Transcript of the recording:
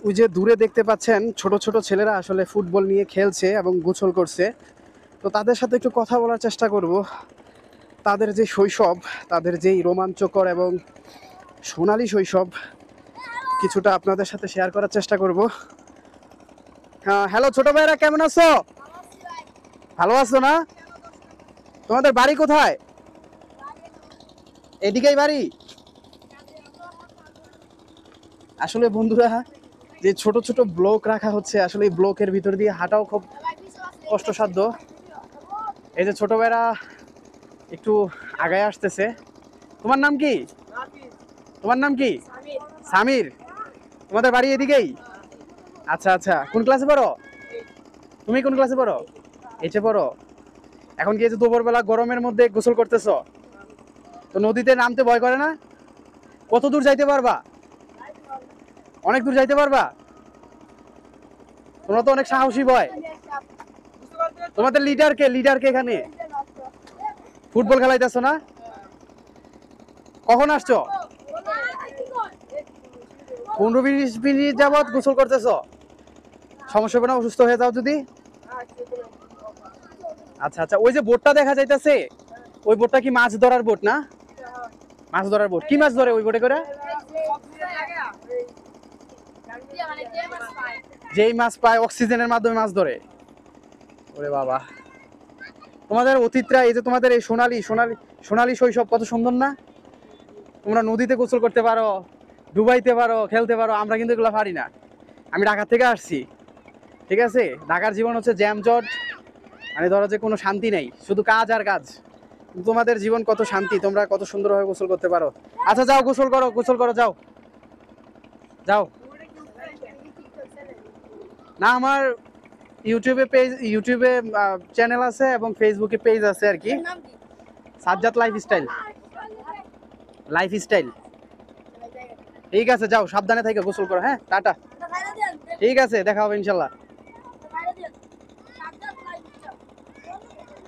ওই যে দূরে দেখতে পাচ্ছেন ছোট ছোট ছেলেরা আসলে ফুটবল নিয়ে খেলছে এবং গোসল করছে। তো তাদের সাথে একটু কথা বলার চেষ্টা করব। তাদের যে শৈশব, তাদের যেই রোমাঞ্চকর এবং সোনালী শৈশব কিছুটা আপনাদের সাথে শেয়ার করার চেষ্টা করব। হ্যাঁ, হ্যালো ছোট ভাইরা, কেমন আছো? ভালো আছো না? তোমাদের বাড়ি কোথায়? এদিকেই বাড়ি? আসলে বন্ধুরা, যে ছোট ছোট ব্লক রাখা হচ্ছে, আসলে এই ব্লকের ভিতর দিয়ে হাঁটাও খুব কষ্টসাধ্য। এই যে ছোট ভাইরা একটু আগায় আসতেছে। তোমার নাম কি? তোমার নাম কি? সামির। তোমাদের বাড়ি এদিকেই? আচ্ছা আচ্ছা, কোন ক্লাসে পড়ো? তুমি কোন ক্লাসে পড়ো? এইচে পড়ো। এখন কি এই যে দুপুরবেলা গরমের মধ্যে গোসল করতেছো? তো নদীতে নামতে ভয় করে না? কত দূর যাইতে পারবা? অনেক দূর যাইতে পারবা? তোমরা তো অনেক সাহসী বয়। তোমাদের লিডার কে? লিডার কে এখানে? ফুটবল খেলাইতেছো না? কখন আসছো? 15-20 মিনিট যাবত গোসল করতেছো? সমস্যা হবে না অসুস্থ হয়ে যাও যদি? আচ্ছা আচ্ছা, ওই যে বোটটা দেখা যাইতেছে, ওই বোটটা কি মাছ ধরার বোট না? মাছ ধরার বোট। কি মাছ ধরে ওই বোটে করে? যেই মাছ পায় অক্সিজেনের মাধ্যমে মাছ ধরে। ওরে বাবা, তোমাদের অতীতরা, এই যে তোমাদের এই সোনালী সোনালী সোনালী শৈশব কত সুন্দর না? তোমরা নদীতে গোসল করতে পারো, ডুবাইতে পারো, খেলতে পারো। আমরা কিন্তু এগুলো পারি না। আমি ঢাকা থেকে আসছি, ঠিক আছে? ঢাকার জীবন হচ্ছে জ্যামজট, মানে ধরো যে কোনো শান্তি নেই, শুধু কাজ আর কাজ। তোমাদের জীবন কত শান্তি, তোমরা কত সুন্দরভাবে গোসল করতে পারো। আচ্ছা যাও, গোসল করো, গোসল করো, যাও যাও। না, আমার ইউটিউবে চ্যানেল আছে এবং ফেসবুকে পেজ আছে আর কি। সাজ্জাদ লাইফস্টাইল। লাইফস্টাইল। ঠিক আছে, যাও, সাবধানে থেকে গোসল করো। হ্যাঁ, টাটা। ঠিক আছে, দেখা হবে ইনশাল্লাহ।